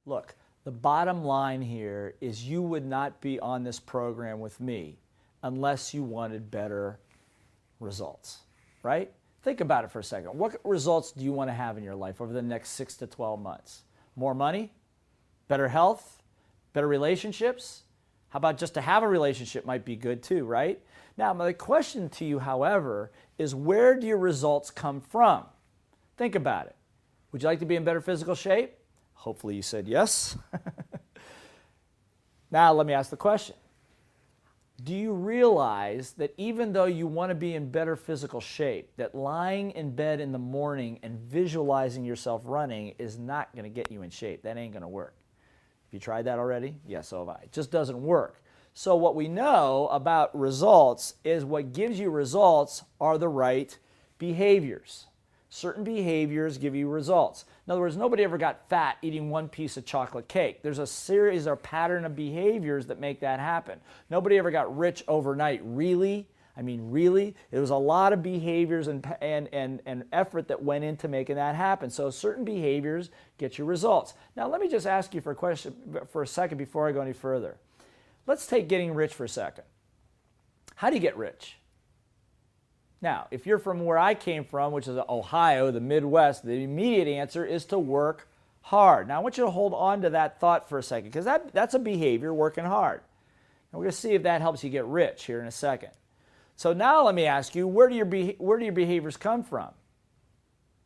Look, the bottom line here is you would not be on this program with me unless you wanted better results, right? Think about it for a second. What results do you want to have in your life over the next 6 to 12 months? More money? Better health? Better relationships? How about just to have a relationship might be good too, right? Now, my question to you, however, is where do your results come from? Think about it. Would you like to be in better physical shape? Hopefully you said yes. Now let me ask the question. Do you realize that even though you want to be in better physical shape, that lying in bed in the morning and visualizing yourself running is not going to get you in shape? That ain't going to work. Have you tried that already? Yes, so have I. It just doesn't work. So what we know about results is what gives you results are the right behaviors. Certain behaviors give you results. In other words, nobody ever got fat eating one piece of chocolate cake. There's a series or pattern of behaviors that make that happen. Nobody ever got rich overnight. Really? I mean, really? There was a lot of behaviors and effort that went into making that happen. So certain behaviors get you results. Now, let me just ask you for a second before I go any further. Let's take getting rich for a second. How do you get rich? Now, if you're from where I came from, which is Ohio, the Midwest, the immediate answer is to work hard. Now, I want you to hold on to that thought for a second because that's a behavior, working hard. And we're going to see if that helps you get rich here in a second. So now let me ask you, where do your behaviors come from?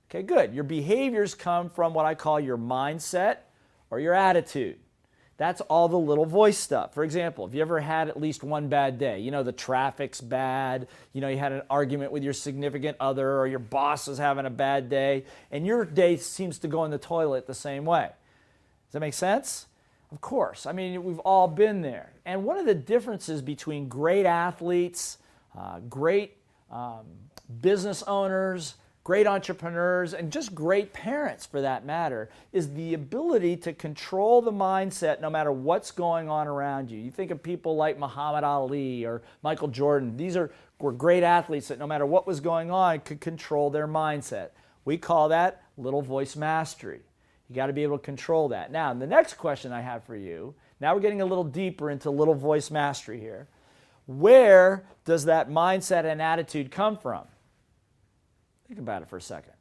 Okay, good. Your behaviors come from what I call your mindset or your attitude. That's all the little voice stuff. For example, have you ever had at least one bad day? You know, the traffic's bad, you know, you had an argument with your significant other or your boss is having a bad day, and your day seems to go in the toilet the same way. Does that make sense? Of course. I mean, we've all been there. And one of the differences between great athletes, great business owners, great entrepreneurs, and just great parents for that matter, is the ability to control the mindset no matter what's going on around you. You think of people like Muhammad Ali or Michael Jordan. These were great athletes that no matter what was going on could control their mindset. We call that little voice mastery. You got to be able to control that. Now, the next question I have for you, now we're getting a little deeper into little voice mastery here. Where does that mindset and attitude come from? Think about it for a second.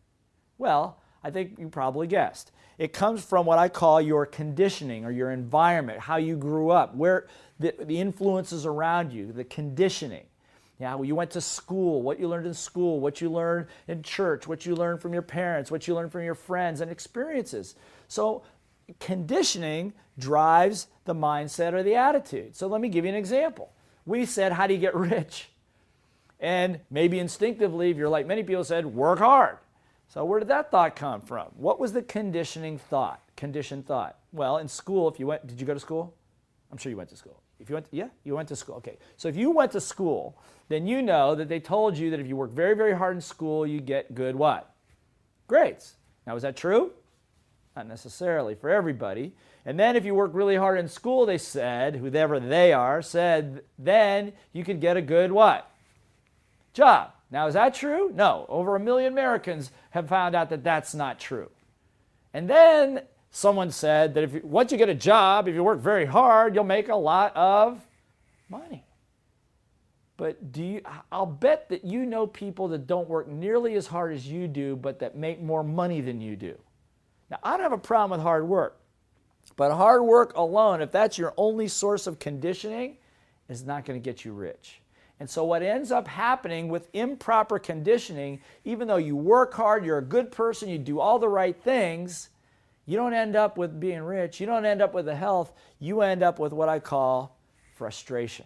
Well, I think you probably guessed. It comes from what I call your conditioning or your environment, how you grew up, where the influences around you, the conditioning. Yeah, you went to school, what you learned in school, what you learned in church, what you learned from your parents, what you learned from your friends and experiences. So conditioning drives the mindset or the attitude. So let me give you an example. We said, how do you get rich? And maybe instinctively, if you're like many people said, work hard. So where did that thought come from? What was the conditioning thought, conditioned thought? Well, in school, did you go to school? I'm sure you went to school. You went to school. Okay. So if you went to school, then you know that they told you that if you work very, very hard in school, you get good what? Grades. Now, is that true? Not necessarily for everybody. And then if you work really hard in school, they said, whoever they are, said, then you could get a good what? Job. Now, is that true? No. Over 1 million Americans have found out that that's not true. And then someone said that once you get a job, if you work very hard, you'll make a lot of money. But I'll bet that you know people that don't work nearly as hard as you do, but that make more money than you do. Now, I don't have a problem with hard work, but hard work alone, if that's your only source of conditioning, is not going to get you rich. And so what ends up happening with improper conditioning, even though you work hard, you're a good person, you do all the right things, you don't end up with being rich, you don't end up with the health, you end up with what I call frustration.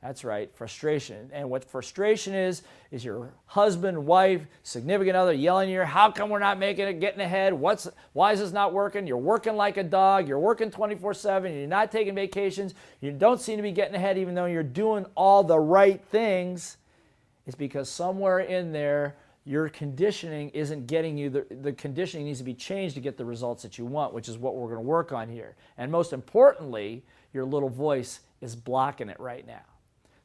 That's right, frustration. And what frustration is your husband, wife, significant other yelling at you, how come we're not making it, getting ahead? Why is this not working? You're working like a dog, you're working 24/7, you're not taking vacations, you don't seem to be getting ahead even though you're doing all the right things. It's because somewhere in there, your conditioning isn't getting you, the conditioning needs to be changed to get the results that you want, which is what we're going to work on here. And most importantly, your little voice is blocking it right now.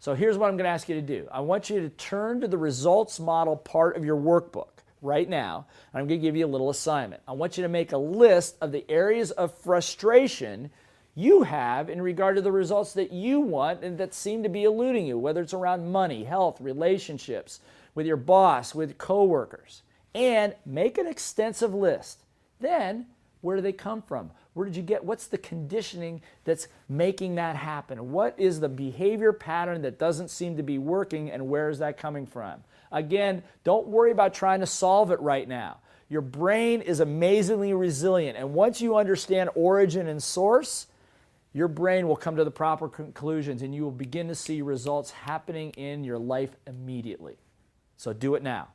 So here's what I'm going to ask you to do. I want you to turn to the results model part of your workbook. right now. I'm going to give you a little assignment. I want you to make a list of the areas of frustration you have in regard to the results that you want and that seem to be eluding you, whether it's around money, health, relationships, with your boss, with coworkers. And make an extensive list. Then, where do they come from? Where did you get? What's the conditioning that's making that happen? What is the behavior pattern that doesn't seem to be working, and where is that coming from? Again, don't worry about trying to solve it right now. Your brain is amazingly resilient, and once you understand origin and source, your brain will come to the proper conclusions, and you will begin to see results happening in your life immediately. So do it now.